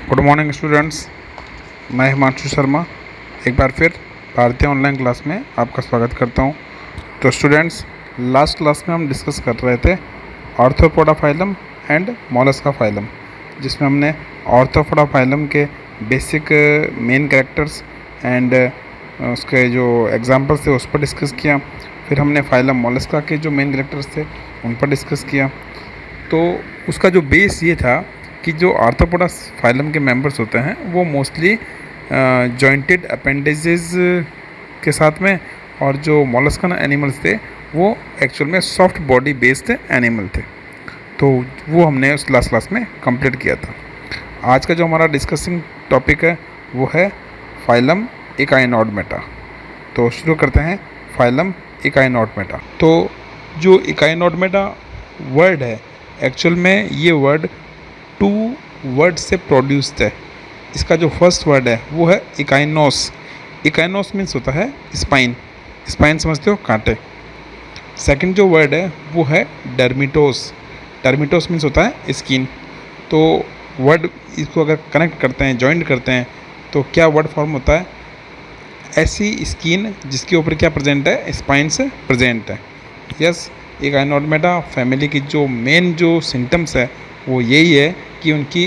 Good morning students. मैं हिमांशु शर्मा एक बार फिर भारतीय ऑनलाइन क्लास में आपका स्वागत करता हूं। तो स्टूडेंट्स, लास्ट क्लास में हम डिस्कस कर रहे थे arthropoda phylum and Mollusca phylum, जिसमें हमने आर्थ्रोपोडा फाइलम के बेसिक मेन कैरेक्टर्स एंड उसके जो एग्जांपल्स थे उस पर डिस्कस किया। फिर हमने फाइलम मोलस्का के जो मेन कैरेक्टर्स थे उन पर डिस्कस किया। तो उसका जो बेस ये था कि जो आर्थ्रोपोडा फाइलम के मेंबर्स होते हैं वो मोस्टली जॉइंटेड अपेंडेजेस के साथ में, और जो मोलस्कन एनिमल्स थे वो एक्चुअल में सॉफ्ट बॉडी बेस्ड एनिमल थे। तो वो हमने उस लास्ट क्लास में कंप्लीट किया था। आज का जो हमारा डिस्कसिंग टॉपिक है वो है फाइलम इकाइनोडर्मेटा। तो शुरू करते हैं फाइलम इकाइनोडर्मेटा। तो जो इकाइनोडर्मेटा वर्ड है, एक्चुअल में ये वर्ड 2 वर्ड से प्रोड्यूस्ड है। इसका जो फर्स्ट वर्ड है वो है इकाइनोस। इकाइनोस मीन्स होता है स्पाइन। स्पाइन समझते हो, कांटे। सेकंड जो वर्ड है वो है डर्मिटोस। डर्मिटोस मीन्स होता है स्किन। तो वर्ड इसको अगर कनेक्ट करते हैं, जॉइंट करते हैं, तो क्या वर्ड फॉर्म होता है? ऐसी स्किन जिसके ऊपर क्या प्रेजेंट है? स्पाइन्स प्रेजेंट है। यस, इकाइनोडर्मेटा फैमिली की जो मेन जो सिम्टम्स है वो यही है कि उनकी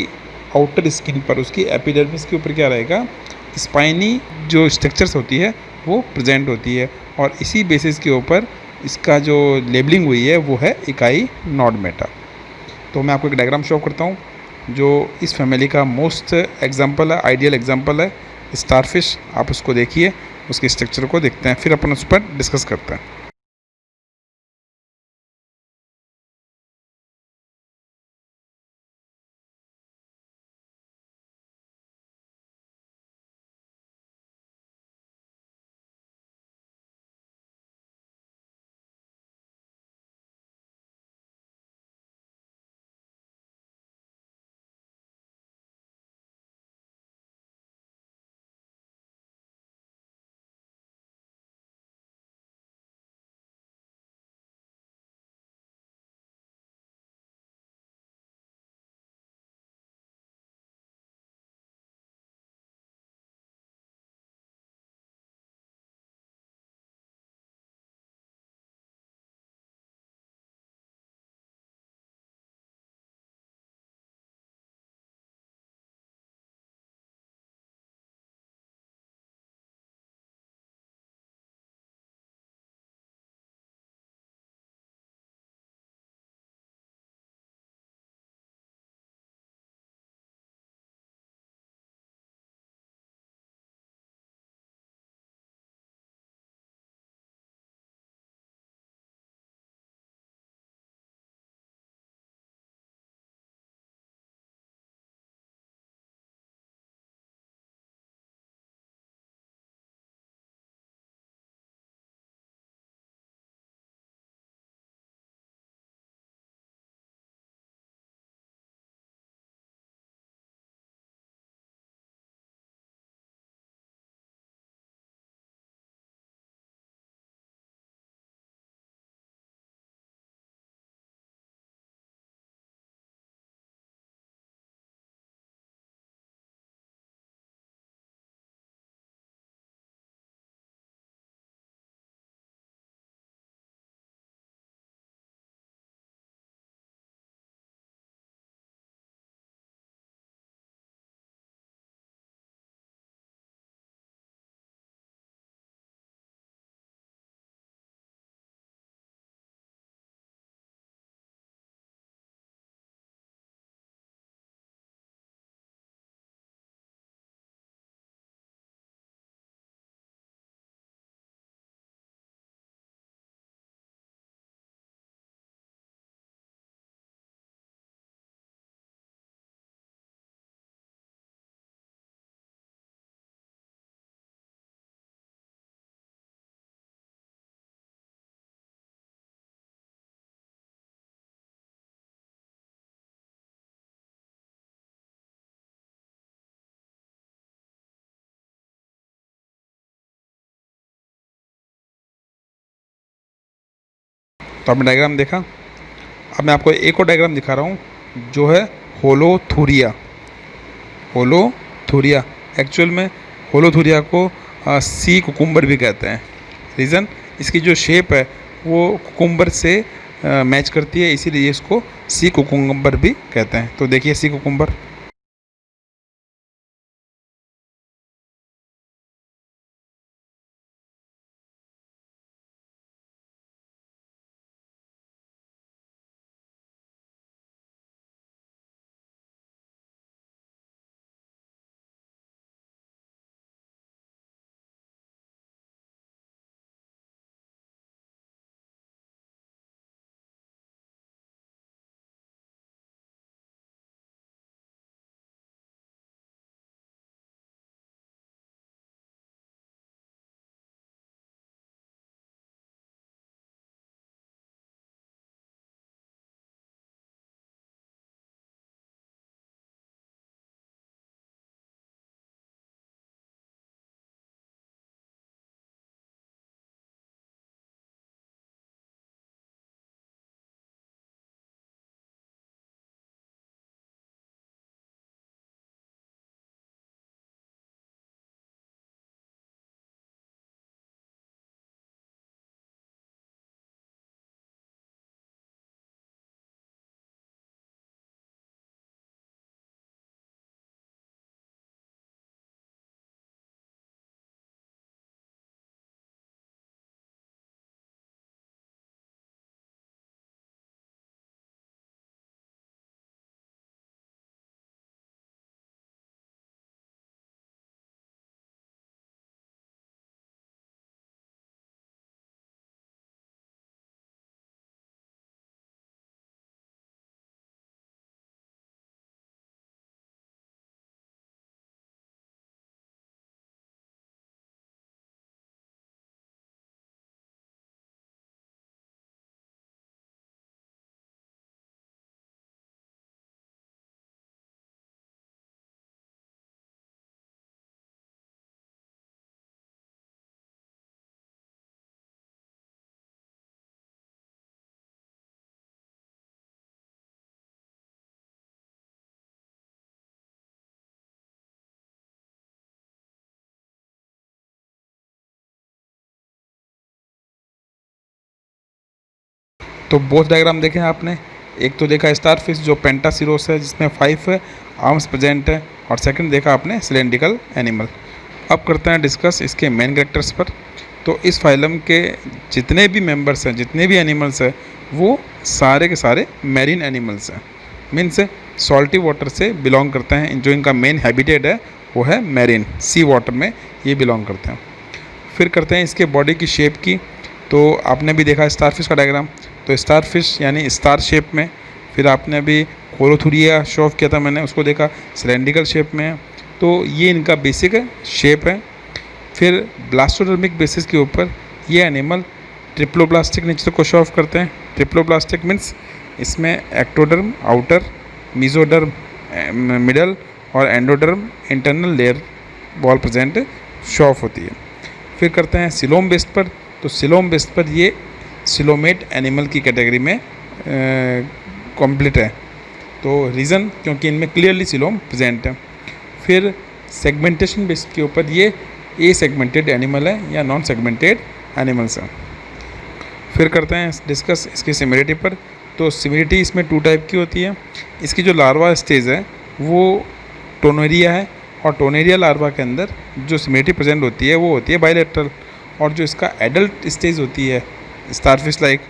आउटर स्किन पर, उसकी एपिडर्मिस के ऊपर क्या रहेगा? स्पाइनी जो स्ट्रक्चर्स होती है वो प्रेजेंट होती है, और इसी बेसिस के ऊपर इसका जो लेबलिंग हुई है वो है इकाइनोडर्मेटा। तो मैं आपको एक डायग्राम शो करता हूँ जो इस फैमिली का मोस्ट एग्जाम्पल है, आइडियल एग्जाम्पल है, स्टारफिश। आप उसको देखिए, उसके स्ट्रक्चर को देखते हैं, फिर अपन उस पर डिस्कस करते हैं। तो आपने डायग्राम देखा। अब मैं आपको एक और डायग्राम दिखा रहा हूँ जो है होलोथूरिया। होलोथुरिया। एक्चुअल में होलोथुरिया को सी कुकुम्बर भी कहते हैं। रीज़न, इसकी जो शेप है वो कुकुम्बर से मैच करती है, इसीलिए इसको सी कुकुम्बर भी कहते हैं। तो देखिए सी कुकुम्बर। तो बोथ डायग्राम देखे हैं आपने। एक तो देखा स्टार फिश जो पेंटासिरोस है जिसमें 5 आर्म्स प्रेजेंट है, और सेकंड देखा आपने सिलेंड्रिकल एनिमल। अब करते हैं डिस्कस इसके मेन कैरेक्टर्स पर। तो इस फाइलम के जितने भी मेंबर्स हैं, जितने भी एनिमल्स हैं, वो सारे के सारे मैरीन एनिमल्स हैं। मीन्स सॉल्टी वाटर से बिलोंग करते हैं। जो इनका मेन हैबिटेट है वो है मैरीन, सी वाटर में ये बिलोंग करते हैं। फिर करते हैं इसके बॉडी की शेप की। तो आपने भी देखा स्टारफिश का डायग्राम, तो स्टारफिश यानी स्टार शेप में। फिर आपने अभी होलोथुरिया शो ऑफ किया था मैंने, उसको देखा सिलेंड्रिकल शेप में है। तो ये इनका बेसिक शेप है। फिर ब्लास्टोडर्मिक बेसिस के ऊपर ये एनिमल ट्रिप्लोब्लास्टिक नेचर को शो ऑफ करते हैं। ट्रिप्लोब्लास्टिक मीन्स इसमें एक्टोडर्म आउटर, मीजोडर्म मिडल और endoderm internal layer wall present show off होती है। फिर करते हैं सिलोम बेस्ड पर। तो सिलोम बेस्ड पर ये सिलोमेट एनिमल की कैटेगरी में कंप्लीट है। तो रीज़न, क्योंकि इनमें क्लियरली सिलोम प्रेजेंट है। फिर सेगमेंटेशन बेस्ड के ऊपर ये ए सेगमेंटेड एनिमल है या नॉन सेगमेंटेड एनिमल्स हैं। फिर करते हैं डिस्कस इसकी सिमिलरिटी पर। तो सिमिलरिटी इसमें 2 टाइप की होती है। इसकी जो लार्वा स्टेज है वो टोनेरिया है, और टोनेरिया लार्वा के अंदर जो सिमिलरिटी प्रेजेंट होती है वो होती है बायलैटरल। और जो इसका एडल्ट स्टेज होती है स्टारफिश लाइक,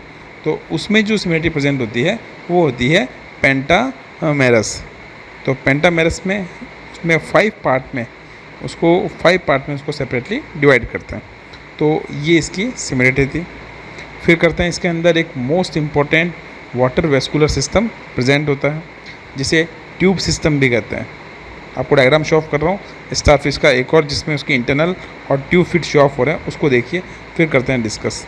तो उसमें जो सिमिलरिटी प्रेजेंट होती है वो होती है पेंटामेरस। तो पेंटामेरस में उसमें 5 पार्ट में उसको सेपरेटली डिवाइड करते हैं। तो ये इसकी सिमिलरिटी थी। फिर करते हैं इसके अंदर एक most important water vascular system present होता है, जिसे ट्यूब सिस्टम भी कहते हैं। आपको डायग्राम शो ऑफ कर रहा हूँ स्टारफिश का एक और, जिसमें उसकी इंटरनल और ट्यूब फिट शो ऑफ हो रहा है, उसको देखिए। फिर करते हैं डिस्कस।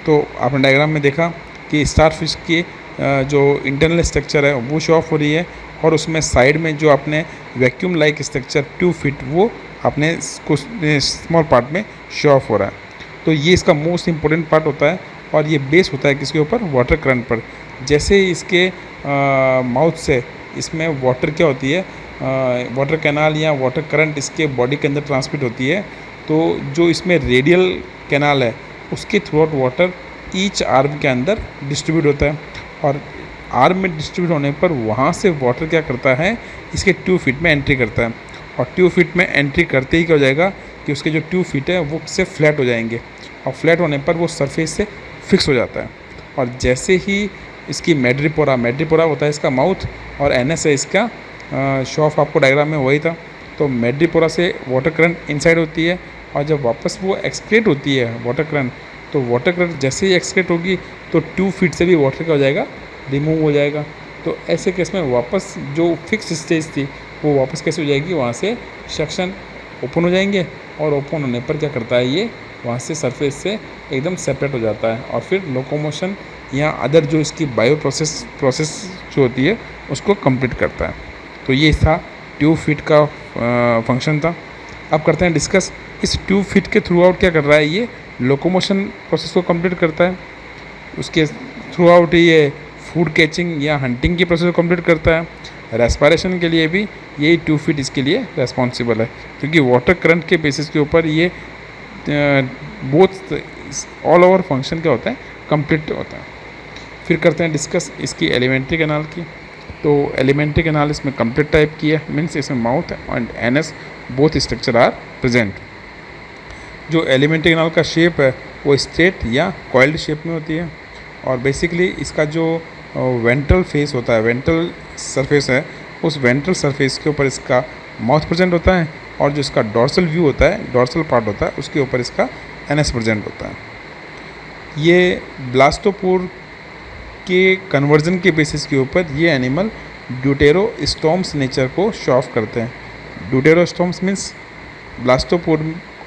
तो आपने डायग्राम में देखा कि स्टारफिश की जो इंटरनल स्ट्रक्चर है वो शो ऑफ हो रही है, और उसमें साइड में जो आपने vacuum like structure tube fit वो अपने कुछ स्मॉल पार्ट में शो ऑफ हो रहा है। तो ये इसका मोस्ट इम्पोर्टेंट पार्ट होता है, और ये बेस होता है किसके ऊपर, वाटर करंट पर। जैसे ही इसके माउथ से इसमें वाटर क्या होती है, वाटर कैनाल या वाटर करंट इसके बॉडी के अंदर ट्रांसमिट होती है, तो जो इसमें रेडियल कैनाल है उसके through out water each arm के अंदर डिस्ट्रीब्यूट होता है, और आर्म में डिस्ट्रीब्यूट होने पर वहाँ से वाटर क्या करता है, इसके ट्यूब फिट में एंट्री करता है, और ट्यूब फिट में एंट्री करते ही क्या हो जाएगा कि उसके जो ट्यूब फिट है वो से फ्लैट हो जाएंगे, और फ्लैट होने पर वो सरफेस से फिक्स हो जाता है। और जैसे ही इसकी मैड्रिपोरा होता है इसका माउथ, और एनएस है इसका, शो ऑफ आपको डायग्राम में वही था। तो मैड्रिपोरा से वाटर करंट इनसाइड होती है, और जब वापस वो एक्सक्रेट होती है वाटर करंट, तो वाटर करंट जैसे ही एक्सक्रेट होगी तो ट्यूब फिट से भी वाटर क्या हो जाएगा, रिमूव हो जाएगा। तो ऐसे केस में वापस जो फिक्स स्टेज थी वो वापस कैसे हो जाएगी, वहाँ से सेक्शन ओपन हो जाएंगे, और ओपन होने पर क्या करता है ये वहाँ से सरफेस से एकदम सेपरेट हो जाता है, और फिर लोकोमोशन या अदर जो इसकी बायो प्रोसेस जो होती है उसको कंप्लीट करता है। तो ये था ट्यूब फिट का फंक्शन था। अब करते हैं डिस्कस इस ट्यूब फिट के थ्रू आउट क्या कर रहा है, ये लोकोमोशन प्रोसेस को कंप्लीट करता है, उसके थ्रू आउट ये फूड कैचिंग या हंटिंग की प्रोसेस को कंप्लीट करता है। रेस्पिरेशन के लिए भी यही ट्यूब फिट इसके लिए रेस्पॉन्सिबल है, क्योंकि वाटर करंट के बेसिस के ऊपर ये बोथ ऑल ओवर फंक्शन क्या होता है, कंप्लीट होता है। फिर करते हैं डिस्कस इसकी एलिमेंट्री कैनाल की। तो एलिमेंट्री कैनाल इसमें कंप्लीट टाइप की है, मीन्स इसमें mouth and anus both structure are present. जो एलिमेंट्री कैनाल का शेप है वो स्ट्रेट या कॉइल्ड शेप में होती है, और बेसिकली इसका जो वेंट्रल फेस होता है, वेंट्रल सरफेस है, उस वेंट्रल सरफेस के ऊपर इसका माउथ प्रेजेंट होता है, और जो इसका डॉर्सल व्यू होता है, डॉर्सल पार्ट होता है, उसके ऊपर इसका एनएस प्रेजेंट होता है। ये ब्लास्टोपोर के कन्वर्जन के बेसिस के ऊपर ये एनिमल ड्यूटेरोस्टोम्स नेचर को शो ऑफ करते हैं। ड्यूटेरोस्टोम्स मीन्स ब्लास्टोपोर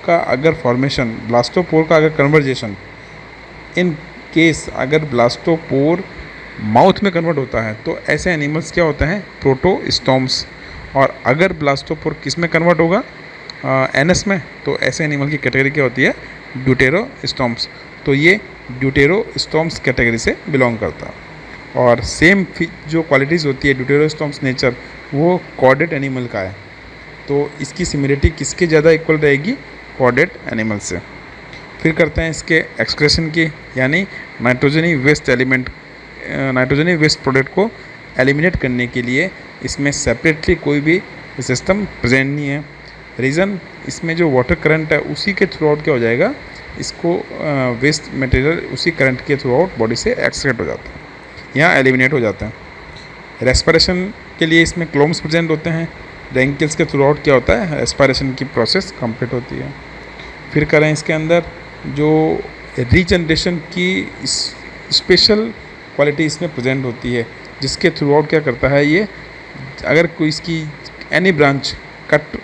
का अगर फॉर्मेशन, ब्लास्टोपोर का अगर कन्वर्जेशन, इन केस अगर ब्लास्टोपोर माउथ में कन्वर्ट होता है तो ऐसे एनिमल्स क्या होते हैं, प्रोटोस्टोम्स। और अगर ब्लास्टोपोर किस में कन्वर्ट होगा, एनएस में, तो ऐसे एनिमल की कैटेगरी क्या होती है, ड्यूटेरोस्टोम्स। तो ये ड्यूटेरोस्टोम्स कैटेगरी से बिलोंग करता है। और सेम जो क्वालिटीज़ होती है ड्यूटेरोस्टोम्स नेचर वो कॉर्डेट एनिमल का है। तो इसकी सिमिलरिटी किसके ज़्यादा इक्वल रहेगी, कॉर्डेट एनिमल से। फिर करते हैं इसके एक्सक्रेशन की, यानी नाइट्रोजनी वेस्ट एलिमेंट, नाइट्रोजनी वेस्ट प्रोडक्ट को एलिमिनेट करने के लिए इसमें सेपरेटली कोई भी सिस्टम प्रेजेंट नहीं है। रीज़न, इसमें जो वाटर करंट है उसी के थ्रू आउट क्या हो जाएगा, इसको वेस्ट मटेरियल उसी करंट के थ्रू आउट बॉडी से एक्सक्रेट हो जाता है या एलिमिनेट हो जाता है। रेस्पिरेशन के लिए इसमें क्लोम्स प्रेजेंट होते हैं, रेंकिल्स के थ्रू आउट क्या होता है, रेस्पिरेशन की प्रोसेस कंप्लीट होती है। फिर करें इसके अंदर जो रीजनरेशन की स्पेशल क्वालिटी इसमें प्रेजेंट होती है, जिसके थ्रू आउट क्या करता है ये, अगर कोई इसकी एनी ब्रांच कट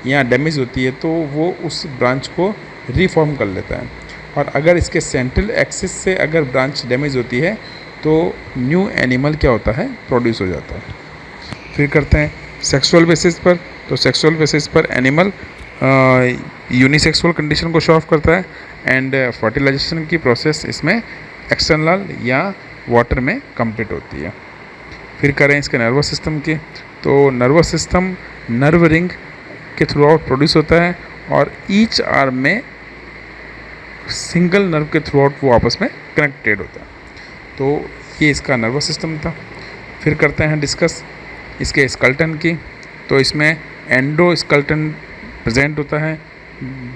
या डैमेज होती है तो वो उस ब्रांच को रीफॉर्म कर लेता है, और अगर इसके सेंट्रल एक्सिस से अगर ब्रांच डैमेज होती है तो न्यू एनिमल क्या होता है, प्रोड्यूस हो जाता है। फिर करते हैं सेक्सुअल बेसिस पर। तो सेक्सुअल बेसिस पर एनिमल यूनिसेक्सुअल कंडीशन को शो ऑफ करता है, एंड फर्टिलाइजेशन की प्रोसेस इसमें एक्सटर्नल या वाटर में कंप्लीट होती है। फिर करें इसके नर्वस सिस्टम की। तो नर्वस सिस्टम नर्व रिंग के थ्रू आउट प्रोड्यूस होता है, और ईच आर्म में सिंगल नर्व के थ्रू आउट वो आपस में कनेक्टेड होता है। तो ये इसका नर्वस सिस्टम था। फिर करते हैं डिस्कस इसके स्केलेटन की। तो इसमें एंडोस्केलेटन प्रेजेंट होता है,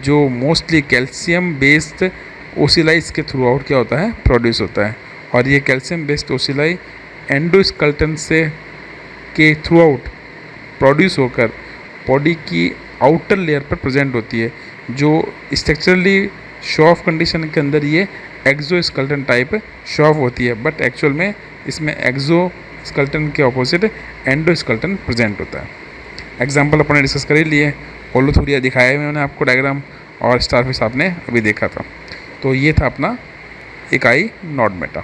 जो मोस्टली कैल्शियम बेस्ड ओसिलाई के थ्रू आउट क्या होता है, प्रोड्यूस होता है। और ये कैल्शियम बेस्ड ओसिलाई एंडोस्केलेटन से के थ्रू आउट प्रोड्यूस होकर बॉडी की आउटर लेयर पर प्रेजेंट होती है, जो स्ट्रक्चरली शो ऑफ कंडीशन के अंदर ये एक्सोस्केलेटन टाइप शो ऑफ होती है, बट एक्चुअल में इसमें एक्सोस्केलेटन के ऑपोजिट एंडोस्केलेटन प्रेजेंट होता है। एग्जाम्पल अपने डिस्कस कर ही लिए, होलोथुरिया दिखाया है मैंने आपको डायग्राम, और स्टारफिश आपने अभी देखा था। तो ये था अपना इकाई नॉड मेटा।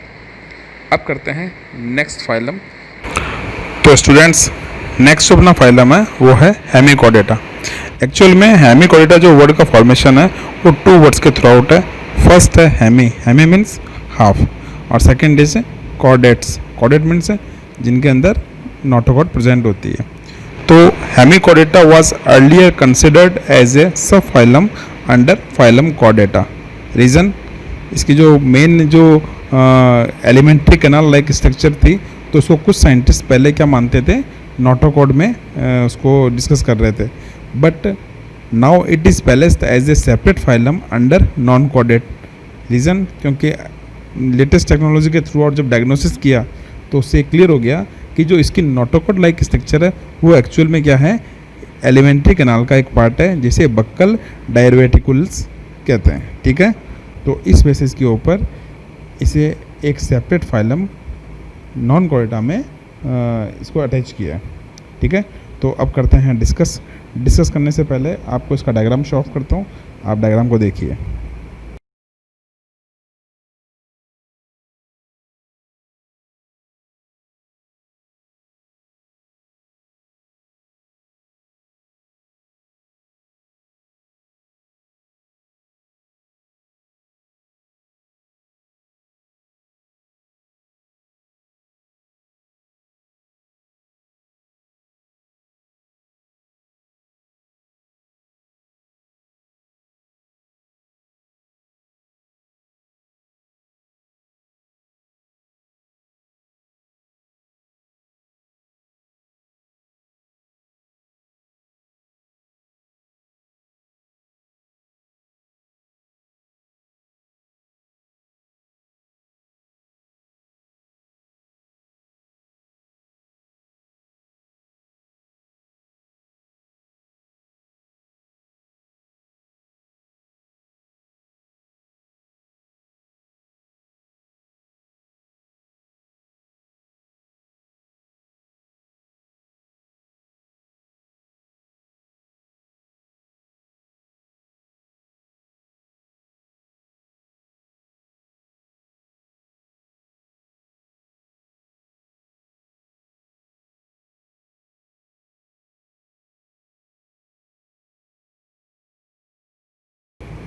अब करते हैं नेक्स्ट फाइलम। तो स्टूडेंट्स, नेक्स्ट जो अपना फाइलम है वो है हेमिकॉर्डेटा। एक्चुअल में हेमिकॉर्डेटा जो वर्ड का फॉर्मेशन है वो टू वर्ड्स के थ्रू आउट है। फर्स्ट है हेमी, हेमी मीन्स हाफ, और second is chordates, chordate means जिनके अंदर नोटोकॉर्ड प्रेजेंट होती है। तो hemichordata was earlier considered as a sub phylum under phylum chordata. Reason, इसकी जो मेन जो एलिमेंट्री कैनाल लाइक स्ट्रक्चर थी, तो उसको कुछ साइंटिस्ट पहले क्या मानते थे, नोटोकॉर्ड में उसको डिस्कस कर रहे थे। But now it is placed as a separate phylum under non chordate. Reason, क्योंकि लेटेस्ट टेक्नोलॉजी के थ्रू आउट जब डायग्नोसिस किया तो उससे क्लियर हो गया कि जो इसकी नोटोकॉर्ड लाइक स्ट्रक्चर है वो एक्चुअल में क्या है, एलिमेंट्री कैनाल का एक पार्ट है जिसे बक्कल डायरेटिकुल्स कहते हैं। ठीक है, तो इस बेसिस के ऊपर इसे एक सेपरेट फाइलम नॉन कॉर्डेटा में इसको अटैच किया है। ठीक है, तो अब करते हैं डिस्कस करने से पहले आपको इसका डायग्राम शो ऑफ करता हूँ, आप डायग्राम को देखिए।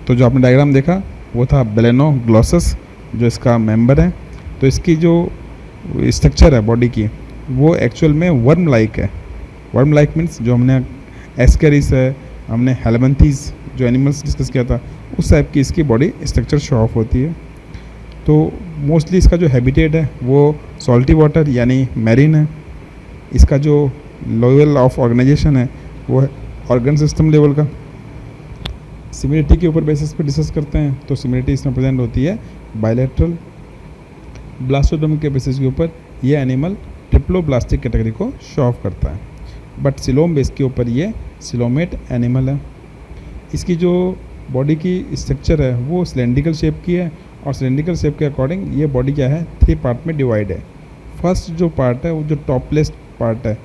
तो जो आपने डायग्राम देखा वो था बेलेनोग्लोसस, जो इसका मेंबर है। तो इसकी जो स्ट्रक्चर है बॉडी की वो एक्चुअल में वर्म लाइक है। वर्म लाइक मीन्स जो हमने एस्केरिस है, हमने हेलमेंथीज जो एनिमल्स डिस्कस किया था, उस टाइप की इसकी बॉडी स्ट्रक्चर शो ऑफ होती है। तो मोस्टली इसका जो हैबिटेट है वो सॉल्टी वाटर यानी मैरीन है। इसका जो लेवल ऑफ ऑर्गेनाइजेशन है वो है ऑर्गन सिस्टम लेवल का। सिमिलरिटी के ऊपर बेसिस पे डिस्कस करते हैं, तो सिमिलरिटी इसमें प्रेजेंट होती है बायलैटरल। ब्लास्टोडर्म के बेसिस के ऊपर ये एनिमल ट्रिप्लोब्लास्टिक कैटेगरी को शो ऑफ करता है। बट सिलोम बेस के ऊपर ये सिलोमेट एनिमल है। इसकी जो बॉडी की स्ट्रक्चर है वो सिलेंड्रिकल शेप की है, और सिलेंड्रिकल शेप के अकॉर्डिंग ये बॉडी क्या है, 3 पार्ट में डिवाइड है। फर्स्ट जो पार्ट है वो जो टॉपलेस्ट पार्ट है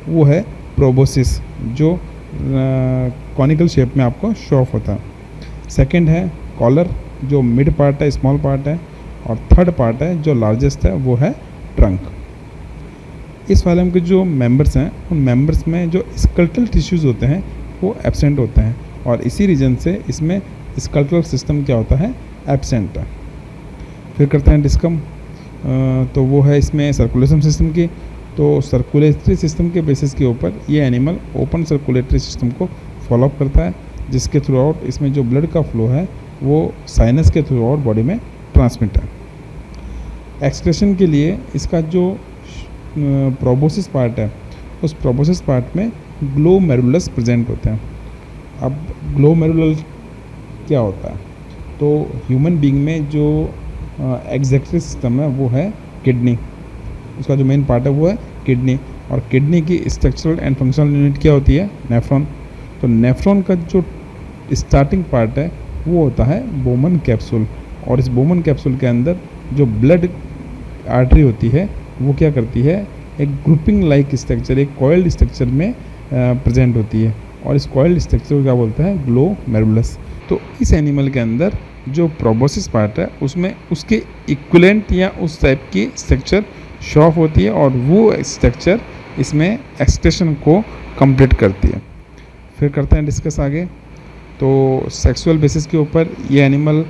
वो है प्रोबोसिस, जो कॉनिकल शेप में आपको शो ऑफ होता है। सेकंड है कॉलर, जो मिड पार्ट है, स्मॉल पार्ट है। और थर्ड पार्ट है जो लार्जेस्ट है, वो है ट्रंक। इस फाइलम के जो मेंबर्स हैं, उन मेंबर्स में जो स्केलेटल टिश्यूज़ होते हैं वो एब्सेंट होते हैं, और इसी रीजन से इसमें स्केलेटल सिस्टम क्या होता है, एब्सेंट है। फिर करते हैं डिस्कम, तो वो है इसमें सर्कुलेशन सिस्टम की। तो सर्कुलेटरी सिस्टम के बेसिस के ऊपर ये एनिमल ओपन सर्कुलेटरी सिस्टम को फॉलो अप करता है, जिसके थ्रू आउट इसमें जो ब्लड का फ्लो है वो साइनस के थ्रू आउट बॉडी में ट्रांसमिट है। एक्सक्रेशन के लिए इसका जो प्रोबोसिस पार्ट है, उस प्रोबोसिस पार्ट में ग्लोमेरुलस प्रेजेंट होते हैं। अब ग्लोमेरुलर क्या होता है, तो ह्यूमन बीइंग में जो एग्जेक्टरी सिस्टम है वो है किडनी, उसका जो मेन पार्ट है वो है किडनी। और किडनी की स्ट्रक्चरल एंड फंक्शनल यूनिट क्या होती है, नेफ्रॉन। तो नेफ्रॉन का जो स्टार्टिंग पार्ट है वो होता है बोमन कैप्सूल, और इस बोमन कैप्सूल के अंदर जो ब्लड आर्टरी होती है वो क्या करती है, एक ग्रुपिंग लाइक स्ट्रक्चर, एक कॉइल्ड स्ट्रक्चर में प्रेजेंट होती है, और इस कॉइल्ड स्ट्रक्चर को क्या बोलते हैं, ग्लोमेरुलस। तो इस एनिमल के अंदर जो प्रोबोसिस पार्ट है उसमें उसके इक्विवेलेंट या उस टाइप की स्ट्रक्चर शो ऑफ होती है, और वो स्ट्रक्चर इसमें एक्सक्रेशन को कंप्लीट करती है। फिर करते हैं डिस्कस आगे। तो सेक्सुअल बेसिस के ऊपर ये एनिमल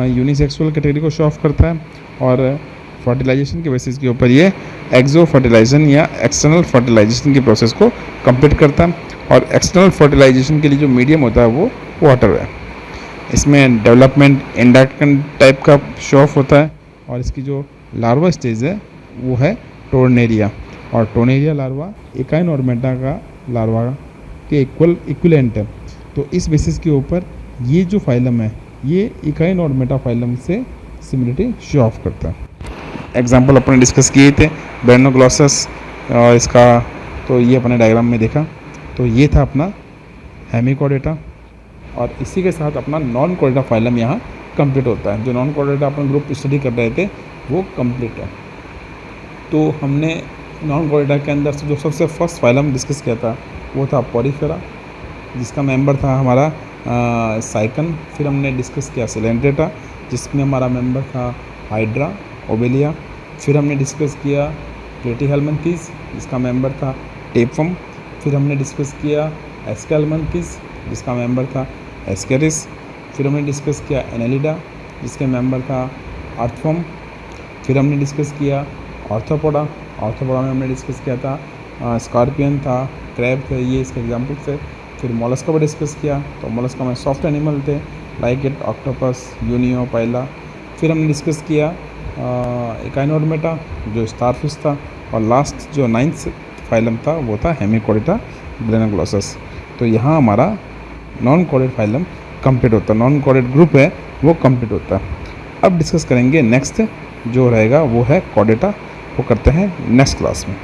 यूनिसेक्सुअल कैटेगरी को शो ऑफ करता है, और फर्टिलाइजेशन के बेसिस के ऊपर ये एक्सो फर्टिलाइजेशन या एक्सटर्नल फर्टिलाइजेशन की प्रोसेस को कंप्लीट करता है। और एक्सटर्नल फर्टिलाइजेशन के लिए जो मीडियम होता है वो वाटर है। इसमें डेवलपमेंट इंडक्शन टाइप का शो ऑफ होता है, और इसकी जो लार्वा स्टेज है वो है टोर्नेरिया, और टोर्नेरिया लार्वा इकाइनोडर्मेटा का लार्वा के इक्विवेलेंट है। तो इस बेसिस के ऊपर ये जो फाइलम है ये इकाइनोडर्मेटा फाइलम से सिमिलरिटी शो ऑफ करता है। एग्जाम्पल अपने डिस्कस किए थे ब्रेनोग्लॉसस, और इसका तो ये अपने डायग्राम में देखा। तो ये था अपना हेमिकोडेटा, और इसी के साथ अपना नॉन कोडेटा फाइलम यहाँ कंप्लीट होता है। जो नॉन कोडेटा अपन ग्रुप स्टडी कर रहे थे वो कंप्लीट है। तो हमने नॉन कोडेटा के अंदर से जो सबसे फर्स्ट फाइलम डिस्कस किया था वो था पोरीफेरा, जिसका मेंबर था हमारा साइकन। फिर हमने डिस्कस किया सिलेंड्रेटा, जिसमें हमारा मेंबर था हाइड्रा ओबेलिया। फिर हमने डिस्कस किया प्लेटीहेल्मिन्थेस, जिसका मेंबर था टेपफम। फिर हमने डिस्कस किया एस्केल्मिन्थेस, जिसका मेंबर था एस्केरिस। फिर हमने डिस्कस किया एनेलिडा, जिसके मेंबर था अर्थफम। फिर हमने डिस्कस किया ऑर्थोपोडा, ऑर्थोपोडा में हमने डिस्कस किया था स्कॉर्पियन था, क्रैब थे, ये इसके एग्जाम्पल थे। फिर मोलस्का पर डिस्कस किया, तो मोलस्का में सॉफ्ट एनिमल थे लाइक इट, ऑक्टोपस, यूनियो, पाइला। फिर हमने डिस्कस किया इकाइनोडर्मेटा जो स्टारफिश था, और लास्ट जो 9th फाइलम था वो था हेमिकोडेटा ब्रेनोग्लॉसस। तो यहाँ हमारा नॉन कोडेड फाइलम कंप्लीट होता है, नॉन कोडेड ग्रुप है वो कंप्लीट होता है। अब डिस्कस करेंगे नेक्स्ट जो रहेगा वो है कोडेटा, वो करते हैं नेक्स्ट क्लास में।